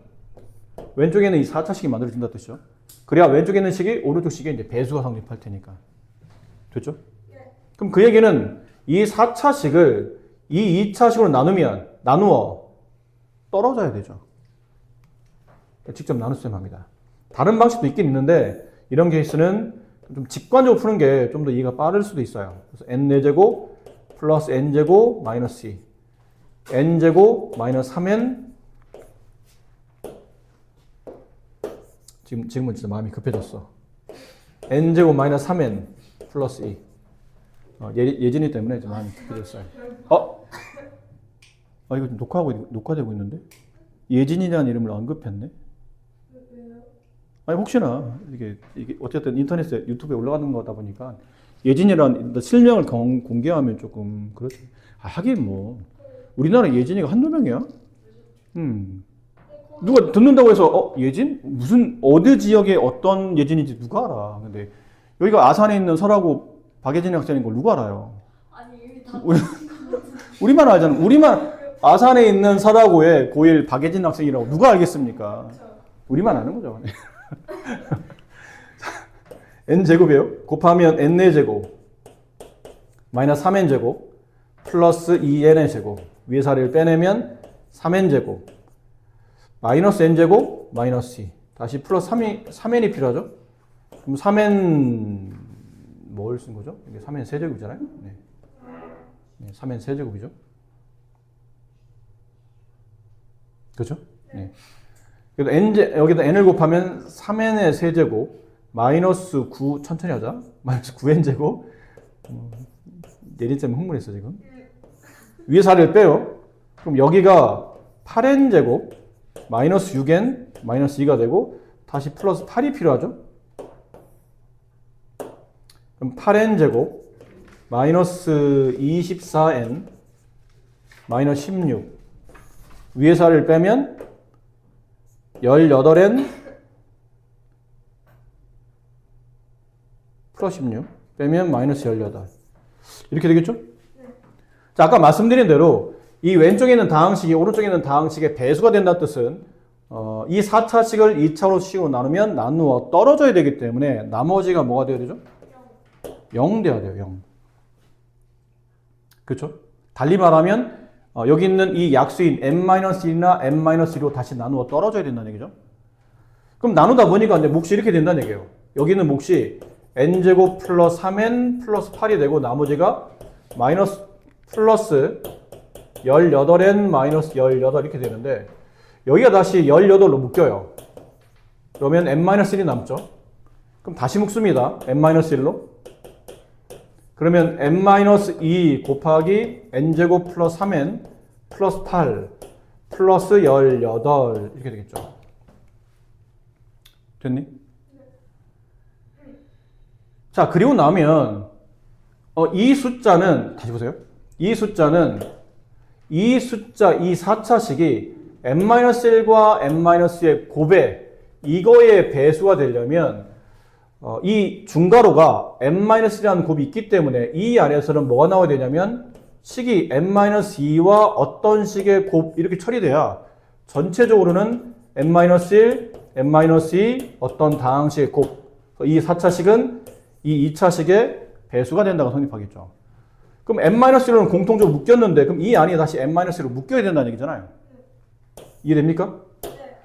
왼쪽에는 이 4차식이 만들어진다는 뜻이죠. 그래야 왼쪽에 있는 식이 오른쪽 식에 이제 배수가 성립할 테니까. 됐죠? 그럼 그 얘기는 이 4차식을 이 2차식으로 나누어 떨어져야 되죠. 직접 나눗셈 합니다. 다른 방식도 있긴 있는데 이런 케이스는 좀 직관적으로 푸는 게 좀 더 이해가 빠를 수도 있어요. 그래서 n4제곱 플러스 n제곱 마이너스 2 n제곱 마이너스 3n 지금은 진짜 마음이 급해졌어. n제곱 마이너스 3n 플러스 2 예진이 때문에 좀 마음이 급해졌어요. 이거 지금 녹화되고 있는데? 예진이라는 이름을 언급했네? 왜요? 아니, 혹시나, 이게 어쨌든 인터넷에, 유튜브에 올라가는 거다 보니까, 예진이라는 실명을 공개하면 조금, 그렇지. 하긴 뭐, 우리나라 예진이가 한두 명이야? 누가 듣는다고 해서, 예진? 무슨, 어느 지역에 어떤 예진인지 누가 알아. 근데, 여기가 아산에 있는 설하고 박예진 학생인 걸 누가 알아요? 아니 이미 다 우리만 알잖아. 우리만 아산에 있는 설하고의 고1 박예진 학생이라고 누가 알겠습니까? 우리만 아는 거죠. n제곱이에요. 곱하면 n4제곱 마이너스 3n제곱 플러스 2n의 제곱 위에 사리를 빼내면 3n제곱 마이너스 n제곱 마이너스 2 다시 플러스 3n이 필요하죠. 그럼 3n 뭘 쓴 거죠? 이게 3n 세제곱이잖아요. 네, 3n 세제곱이죠. 그렇죠? 네. 그래서 여기다 n을 곱하면 3n의 세제곱 마이너스 9 천천히 하자. 마이너스 9n제곱 예린쌤 흥분했어 지금. 위에 사리를 빼요. 그럼 여기가 8n제곱 마이너스 6n 마이너스 2가 되고 다시 플러스 8이 필요하죠. 그럼 8n제곱 마이너스 24n 마이너스 16 위에 사리를 빼면 18n 플러스 16 빼면 마이너스 18 이렇게 되겠죠? 자, 아까 말씀드린 대로 이 왼쪽에 있는 다항식이 오른쪽에 있는 다항식의 배수가 된다는 뜻은 이 4차식을 2차식으로 나누면 나누어 떨어져야 되기 때문에 나머지가 뭐가 되어야 되죠? 0 돼야 돼요. 0. 그렇죠? 달리 말하면 여기 있는 이 약수인 n-1이나 n-1로 다시 나누어 떨어져야 된다는 얘기죠. 그럼 나누다 보니까 이제 몫이 이렇게 된다는 얘기예요. 여기 있는 몫이 n제곱 플러스 3n 플러스 8이 되고 나머지가 마이너스 플러스 18n 마이너스 18 이렇게 되는데 여기가 다시 18로 묶여요. 그러면 n-1이 남죠. 그럼 다시 묶습니다. n-1로. 그러면 n-2 곱하기 n제곱 플러스 3n 플러스 8 플러스 18 이렇게 되겠죠. 됐니? 자, 그리고 나면 이 숫자는 다시 보세요. 이 숫자 이 4차식이 n-1과 n-의 곱에 이거의 배수가 되려면 이 중괄호가 n-이라는 곱이 있기 때문에 이 안에서는 뭐가 나와야 되냐면 식이 n-2와 어떤 식의 곱 이렇게 처리돼야 전체적으로는 n-1, n-2 어떤 다항식의 곱 이 4차식은 이 2차식의 배수가 된다고 성립하겠죠. 그럼 n-1는 공통적으로 묶였는데 그럼 이 안이 다시 n-로 묶여야 된다는 얘기잖아요. 이해됩니까?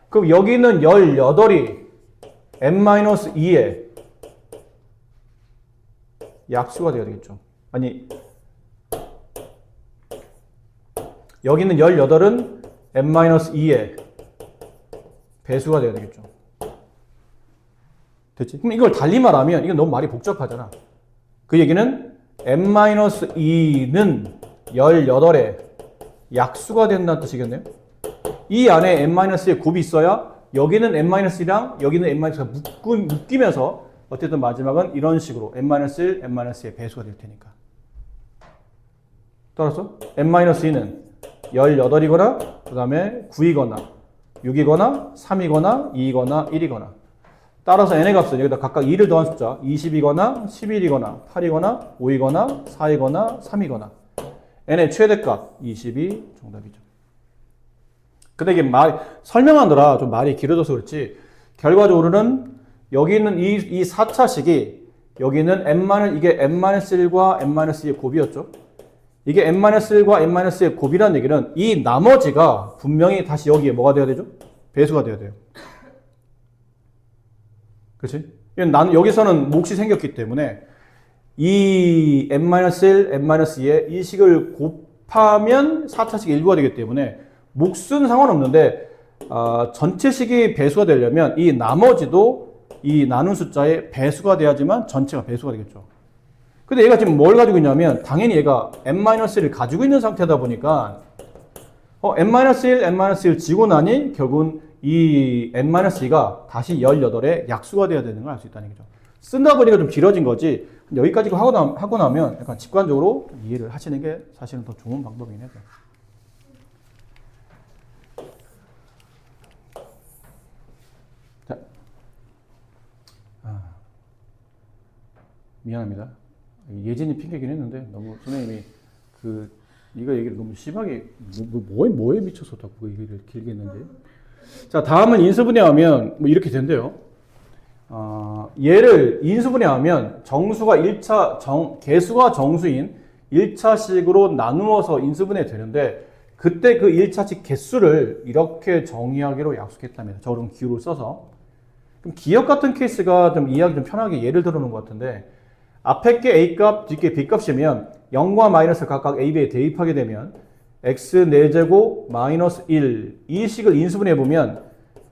그럼 여기 있는 18이 n-2의 약수가 되어야 되겠죠. 아니 여기 있는 18은 n-2의 배수가 되어야 되겠죠. 됐지? 그럼 이걸 달리 말하면 이건 너무 말이 복잡하잖아. 그 얘기는 n-2는 18의 약수가 된다는 뜻이겠네요. 이 안에 n-의 곱이 있어야 여기는 n-1이랑 여기는 n-가 묶이면서 어쨌든 마지막은 이런 식으로 n-1, n-의 배수가 될 테니까. 따라서 n-2는 18이거나 그 다음에 9이거나 6이거나 3이거나 2이거나 1이거나 따라서 n의 값은 여기다 각각 2를 더한 숫자 20이거나 11이거나 8이거나 5이거나 4이거나 3이거나 n의 최대값 22 정답이죠. 근데 이게 설명하느라 좀 말이 길어져서 그렇지 결과적으로는 여기 있는 이 4차식이 여기는 이게 n-1과 n-2의 곱이었죠. 이게 n-1과 n-2의 곱이라는 얘기는 이 나머지가 분명히 다시 여기에 뭐가 돼야 되죠? 배수가 돼야 돼요. 그렇지? 나는 여기서는 몫이 생겼기 때문에 이 n-1, n-2의 이 식을 곱하면 4차식 일부가 되기 때문에 몫은 상관없는데 전체 식이 배수가 되려면 이 나머지도 이 나눈 숫자의 배수가 돼야지만 전체가 배수가 되겠죠. 근데 얘가 지금 뭘 가지고 있냐면 당연히 얘가 n-1을 가지고 있는 상태다 보니까 n-1, n-1 지고 나니 결국은 이 n-2가 다시 18의 약수가 돼야 되는 걸 알 수 있다는 얘기죠. 쓴다 보니까 좀 길어진 거지 여기까지 하고 나면 약간 직관적으로 이해를 하시는 게 사실은 더 좋은 방법이긴 해요. 자, 미안합니다. 예진이 핑계긴 했는데 너무 선생님이 이거 얘기를 너무 심하게 뭐에 미쳐서 자꾸 얘기를 길게 했는데. 자, 다음은 인수분해하면 뭐 이렇게 된대요. 얘를 인수분해하면 정수가 개수가 정수인 1차식으로 나누어서 인수분해 되는데 그때 그 1차식 개수를 이렇게 정의하기로 약속했답니다. 저런 기호를 써서. 그럼 기억 같은 케이스가 좀 이해하기 좀 편하게 예를 들어 놓은 것 같은데 앞에 게 A값, 뒤에 B값이면 0과 마이너스 각각 A, B에 대입하게 되면 x 4제곱 마이너스 1 이 식을 인수분해 보면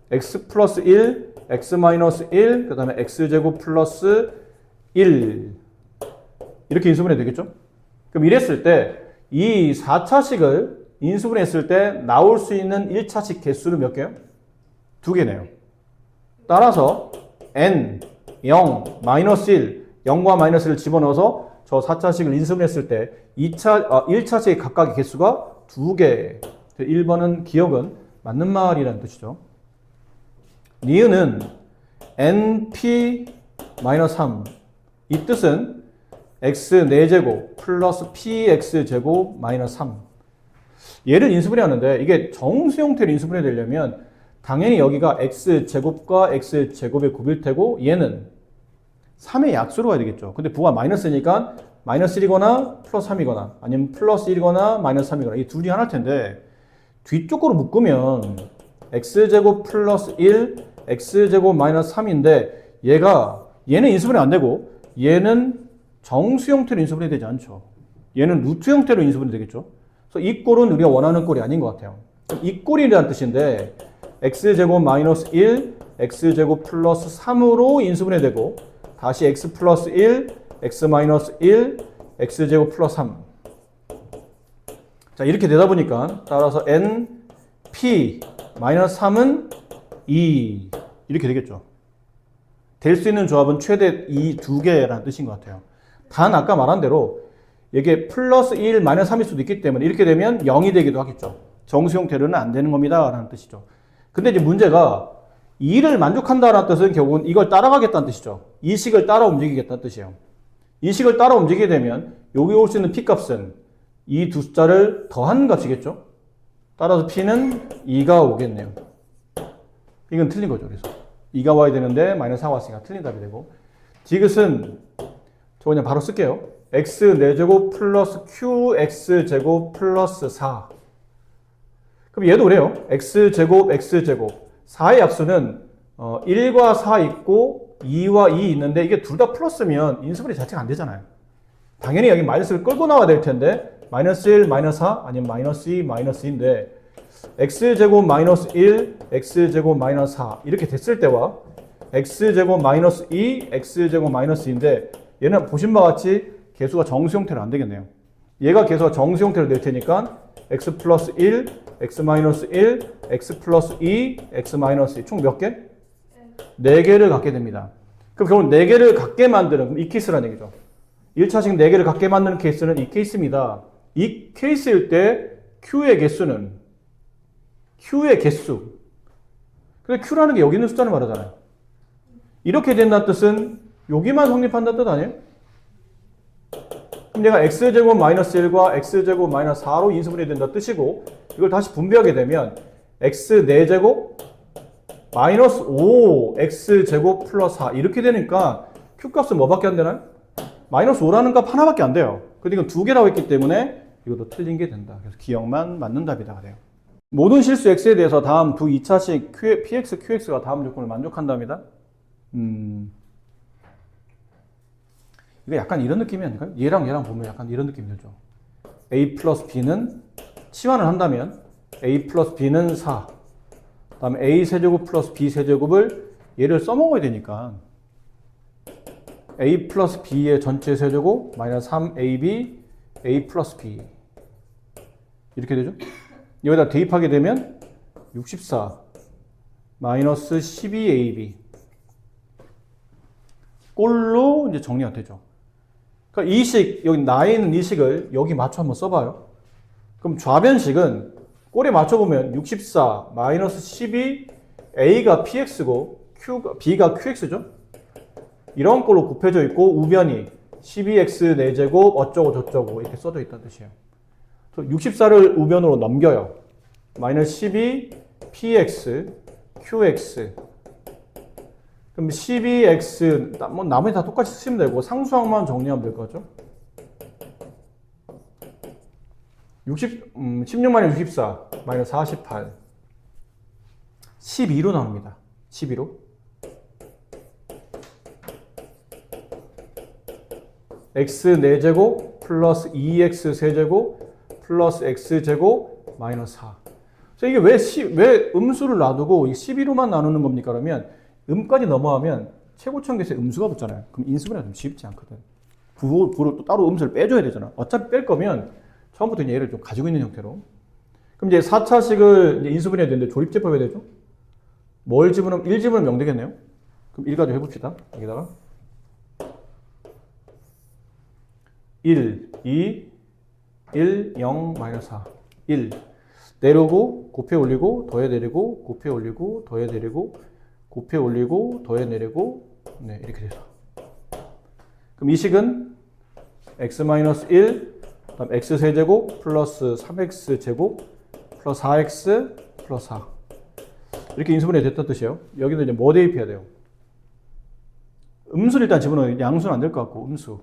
x 플러스 1, x 마이너스 1, 그 다음에 x제곱 플러스 1 이렇게 인수분해 되겠죠? 그럼 이랬을 때 이 4차식을 인수분해 했을 때 나올 수 있는 1차식 개수는 몇 개요? 2개네요. 따라서 n, 0, 마이너스 1, 0과 마이너스를 집어넣어서 저 4차식을 인수분했을 때 1차식의 각각의 개수가 2개. 1번은 기억은 맞는 말이라는 뜻이죠. 니은은 np-3 이 뜻은 x 4제곱 플러스 px제곱 마이너스 3 얘를 인수분해 하는데 이게 정수 형태로 인수분해 되려면 당연히 여기가 x제곱과 x제곱의 곱일 테고 얘는 3의 약수로 가야 되겠죠. 근데 부가 마이너스니까 마이너스 1이거나 플러스 3이거나 아니면 플러스 1이거나 마이너스 3이거나 이 둘 중에 하나일 텐데 뒤쪽으로 묶으면 x제곱 플러스 1, x제곱 마이너스 3인데 얘는 인수분해 안 되고 얘는 정수 형태로 인수분해 되지 않죠. 얘는 루트 형태로 인수분해 되겠죠. 그래서 이 꼴은 우리가 원하는 꼴이 아닌 것 같아요. 이 꼴이라는 뜻인데 x제곱 마이너스 1, x제곱 플러스 3으로 인수분해 되고 다시 x 플러스 1, x 마이너스 1, x제곱 플러스 3. 자, 이렇게 되다 보니까 따라서 n, p, 마이너스 3은 2. 이렇게 되겠죠. 될 수 있는 조합은 최대 이 두 개라는 뜻인 것 같아요. 단 아까 말한 대로 이게 플러스 1, 마이너스 3일 수도 있기 때문에 이렇게 되면 0이 되기도 하겠죠. 정수 형태로는 안 되는 겁니다. 라는 뜻이죠. 근데 이제 문제가 2를 만족한다는 뜻은 결국은 이걸 따라가겠다는 뜻이죠. 이 식을 따라 움직이겠다는 뜻이에요. 이 식을 따라 움직이게 되면 여기 올 수 있는 p값은 이 두 숫자를 더한 값이겠죠. 따라서 p는 2가 오겠네요. 이건 틀린 거죠. 그래서 2가 와야 되는데 마이너스 4가 왔으니까 틀린 답이 되고 디귿은 저 그냥 바로 쓸게요. x 4제곱 플러스 qx제곱 플러스 4. 그럼 얘도 그래요. x제곱 x제곱 4의 약수는 1과 4 있고 2와 2 있는데 이게 둘 다 플러스면 인수분해 자체가 안 되잖아요. 당연히 여기 마이너스를 끌고 나와야 될 텐데 마이너스 1, 마이너스 4 아니면 마이너스 2, 마이너스 2인데 x제곱 마이너스 1, x제곱 마이너스 4 이렇게 됐을 때와 x제곱 마이너스 2, x제곱 마이너스 2인데 얘는 보신 바와 같이 개수가 정수 형태로 안 되겠네요. 얘가 개수가 정수 형태로 될 테니까 x 플러스 1, x 마이너스 1, x 플러스 2, x 마이너스 2. 총 몇 개? 4개를 갖게 됩니다. 그럼 결국 4개를 갖게 만드는, 그럼 이 케이스라는 얘기죠. 1차식 4개를 갖게 만드는 케이스는 이 케이스입니다. 이 케이스일 때 Q의 개수는 Q의 개수. 근데 Q라는 게 여기 있는 숫자를 말하잖아요. 이렇게 된다는 뜻은 여기만 성립한다는 뜻 아니에요? 그럼 얘가 x제곱 마이너스 1과 x제곱 마이너스 4로 인수분해 된다는 뜻이고 이걸 다시 분배하게 되면 x 4제곱 마이너스 5 x제곱 플러스 4 이렇게 되니까 Q값은 뭐밖에 안 되나요? 마이너스 5라는 값 하나밖에 안 돼요. 근데 이건 2개라고 했기 때문에 이것도 틀린 게 된다. 그래서 기억만 맞는 답이다 돼요. 모든 실수 x에 대해서 다음 두 2차식 px, qx가 다음 조건을 만족한답니다. 이거 약간 이런 느낌이 아닐까요? 얘랑 보면 약간 이런 느낌이 들죠. a 플러스 b는 치환을 한다면 a 플러스 b는 4. 그 다음에 a 세제곱 플러스 b 세제곱을 얘를 써먹어야 되니까 a 플러스 b의 전체 세제곱 마이너스 3ab a 플러스 b 이렇게 되죠. 여기다 대입하게 되면 64 마이너스 12ab 꼴로 이제 정리가 되죠. 그러니까 이 식, 여기 나에 있는 이 식을 여기 맞춰 한번 써봐요. 그럼 좌변식은 꼴에 맞춰보면 64 마이너스 12 a가 px고 b가 qx죠. 이런 꼴로 곱해져 있고 우변이 12x 4제곱 어쩌고 저쩌고 이렇게 써져 있다는 뜻이에요. 64를 우변으로 넘겨요. 마이너스 12 px qx 그럼 12x 뭐 나머지 다 똑같이 쓰시면 되고 상수항만 정리하면 될 거죠. 16 마이너스 64 마이너스 48 12로 나옵니다. 12로 x 4제곱 플러스 2x 세제곱 플러스 x제곱 마이너스 4 이게 왜 음수를 놔두고 12로만 나누는 겁니까? 그러면 음까지 넘어가면 최고점 계수에 음수가 붙잖아요. 그럼 인수분해가 좀 쉽지 않거든. 부호를 또 따로 음수를 빼줘야 되잖아. 어차피 뺄 거면 처음부터 얘를 좀 가지고 있는 형태로. 그럼 이제 4차식을 이제 인수분해야 되는데 조립제법 해야 되죠? 뭘 집어넣으면 1 집어넣으면 0 되겠네요. 그럼 1 가지고 해봅시다. 여기다가 1, 2, 1, 0, 마이너스 4, 1 내려오고 곱해 올리고 더해 내리고 곱해 올리고 더해 내리고 곱해 올리고 더해 내리고 네 이렇게 돼서 그럼 이 식은 x-1 그다음 x 세제곱 플러스 3x 제곱 플러스 4x 플러스 4 이렇게 인수분해 됐다는 뜻이에요. 여기는 이제 뭐 대입해야 돼요? 음수를 일단 집어넣어요. 양수는 안 될 것 같고 음수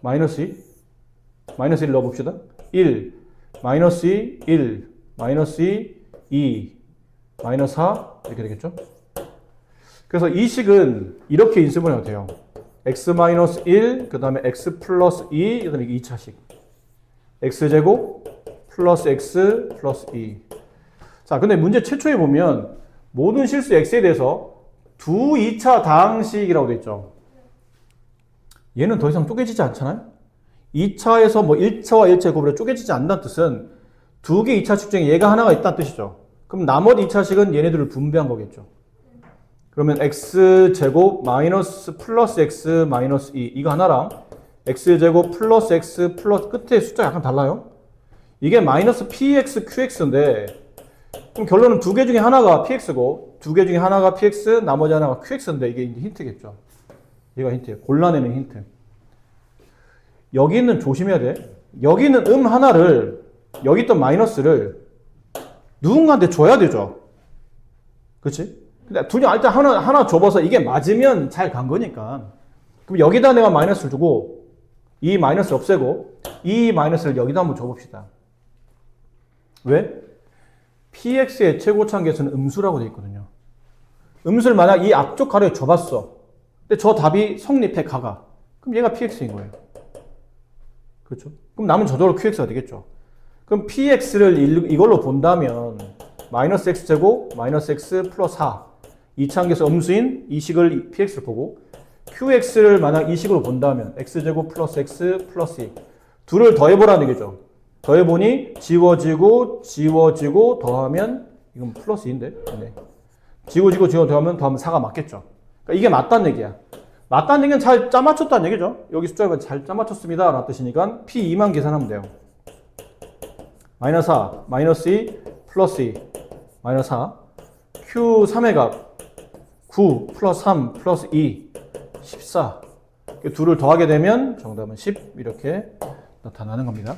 마이너스 2 마이너스 1 넣어봅시다. 1 마이너스 2 1 마이너스 2 2 마이너스 4 이렇게 되겠죠. 그래서 이 식은 이렇게 인수분해가 돼요. x-1 그 다음에 x 플러스 2 그 다음에 2차식 x제곱 플러스 x 플러스 2 자 근데 문제 최초에 보면 모든 실수 x에 대해서 두 2차 다항식이라고 되어 있죠. 얘는 더 이상 쪼개지지 않잖아요. 2차에서 뭐 1차와 1차의 곱으로 쪼개지지 않는다는 뜻은 두 개 2차식 중에 얘가 하나가 있다는 뜻이죠. 그럼 나머지 2차식은 얘네들을 분배한 거겠죠. 그러면 x제곱 마이너스 플러스 x 마이너스 2 이거 하나랑 x제곱 플러스 x 플러스 끝에 숫자 약간 달라요. 이게 마이너스 px qx인데 그럼 결론은 두 개 중에 하나가 px고 두 개 중에 하나가 px 나머지 하나가 qx인데 이게 이제 힌트겠죠. 얘가 힌트예요. 골라내는 힌트. 여기는 조심해야 돼. 여기는 하나를 여기 있던 마이너스를 누군가한테 줘야 되죠. 그렇지? 근데 둘 중 일단 하나 줘봐서 이게 맞으면 잘 간 거니까. 그럼 여기다 내가 마이너스를 주고 이 마이너스를 없애고 이 마이너스를 여기다 한번 줘봅시다. 왜? px의 최고차항 계수는 음수라고 되어 있거든요. 음수를 만약 이 앞쪽 가로에 줘봤어. 근데 저 답이 성립해 가가. 그럼 얘가 px인 거예요. 그렇죠? 그럼 남은 저절로 qx가 되겠죠. 그럼 px를 이걸로 본다면 마이너스 x제곱 마이너스 x 플러스 4 이차항계수 음수인 이 식을 px를 보고 QX를 만약 이 식으로 본다면 X제곱 플러스 X 플러스 2 둘을 더해보라는 얘기죠. 더해보니 지워지고 더하면 이건 플러스 2인데 네. 지워지고 더하면 4가 맞겠죠. 그러니까 이게 맞다는 얘기야. 맞다는 얘기는 잘 짜맞췄다는 얘기죠. 여기 숫자가 잘 짜맞췄습니다 라는 뜻이니까 P2만 계산하면 돼요. 마이너스 4, 마이너스 2, 플러스 2, 마이너스 4 Q3의 값 9 플러스 3 플러스 2 14 둘을 더하게 되면 정답은 10 이렇게 나타나는 겁니다.